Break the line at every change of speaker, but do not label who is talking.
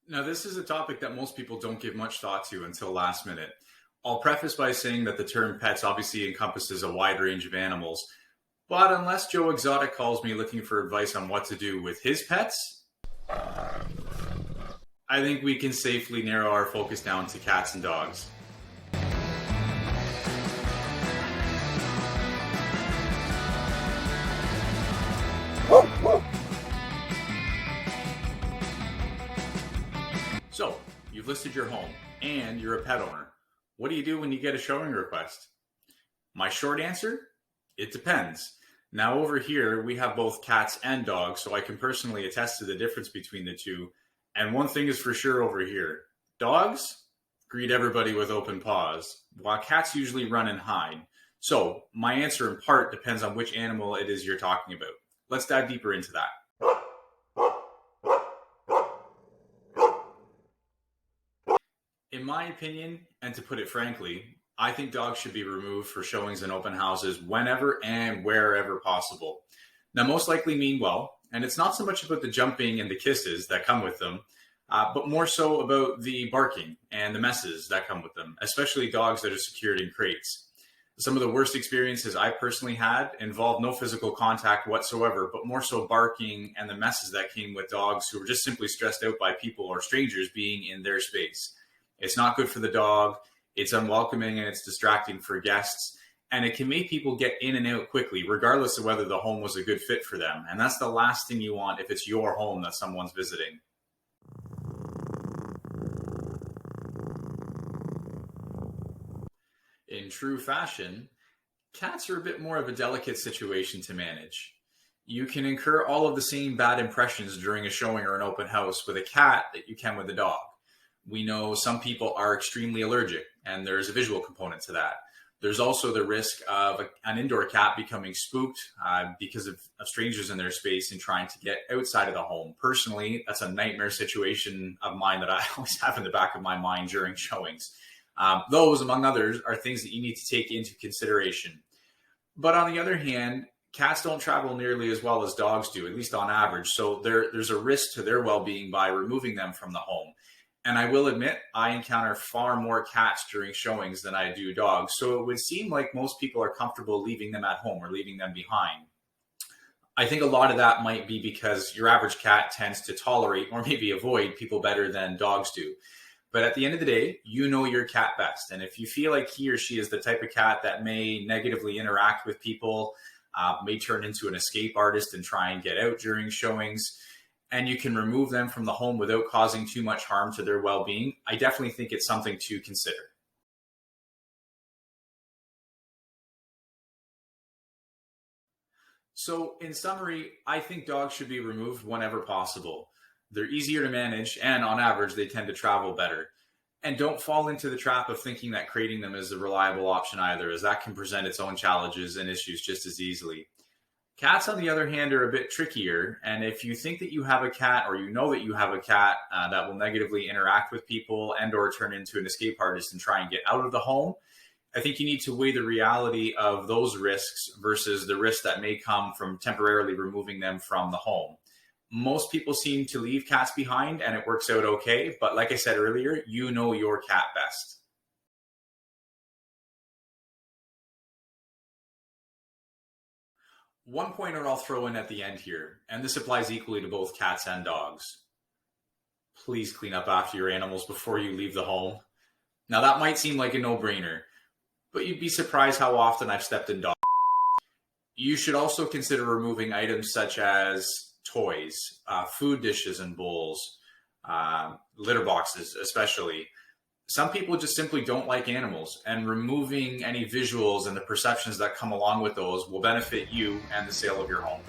Now, this is a topic that most people don't give much thought to until last minute. I'll preface by saying that the term pets obviously encompasses a wide range of animals, but unless Joe Exotic calls me looking for advice on what to do with his pets, I think we can safely narrow our focus down to cats and dogs. So, you've listed your home and you're a pet owner. What do you do when you get a showing request? My short answer? It depends. Now over here, we have both cats and dogs, so I can personally attest to the difference between the two. And one thing is for sure over here. Dogs greet everybody with open paws, while cats usually run and hide. So my answer in part depends on which animal it is you're talking about. Let's dive deeper into that. In my opinion, and to put it frankly, I think dogs should be removed for showings and open houses whenever and wherever possible. Now, most likely mean well, and it's not so much about the jumping and the kisses that come with them, but more so about the barking and the messes that come with them, especially dogs that are secured in crates. Some of the worst experiences I personally had involved no physical contact whatsoever, but more so barking and the messes that came with dogs who were just simply stressed out by people or strangers being in their space. It's not good for the dog, it's unwelcoming, and it's distracting for guests. And it can make people get in and out quickly, regardless of whether the home was a good fit for them. And that's the last thing you want if it's your home that someone's visiting. In true fashion, cats are a bit more of a delicate situation to manage. You can incur all of the same bad impressions during a showing or an open house with a cat that you can with a dog. We know some people are extremely allergic, and there's a visual component to that. There's also the risk of an indoor cat becoming spooked because of strangers in their space and trying to get outside of the home. Personally, that's a nightmare situation of mine that I always have in the back of my mind during showings. Those, among others, are things that you need to take into consideration. But on the other hand, cats don't travel nearly as well as dogs do, at least on average. So there's a risk to their well-being by removing them from the home. And I will admit, I encounter far more cats during showings than I do dogs. So it would seem like most people are comfortable leaving them at home or leaving them behind. I think a lot of that might be because your average cat tends to tolerate or maybe avoid people better than dogs do. But at the end of the day, you know your cat best. And if you feel like he or she is the type of cat that may negatively interact with people, may turn into an escape artist and try and get out during showings, and you can remove them from the home without causing too much harm to their well-being, I definitely think it's something to consider. So in summary, I think dogs should be removed whenever possible. They're easier to manage, and on average, they tend to travel better. And don't fall into the trap of thinking that crating them is a reliable option either, as that can present its own challenges and issues just as easily. Cats, on the other hand, are a bit trickier, and if you think that you have a cat or you know that you have a cat that will negatively interact with people and or turn into an escape artist and try and get out of the home, I think you need to weigh the reality of those risks versus the risk that may come from temporarily removing them from the home. Most people seem to leave cats behind and it works out okay, but like I said earlier, you know your cat best. One pointer I'll throw in at the end here, and this applies equally to both cats and dogs. Please clean up after your animals before you leave the home. Now that might seem like a no-brainer, but you'd be surprised how often I've stepped in dog. You should also consider removing items such as toys, food dishes and bowls, litter boxes especially. Some people just simply don't like animals, and removing any visuals and the perceptions that come along with those will benefit you and the sale of your home.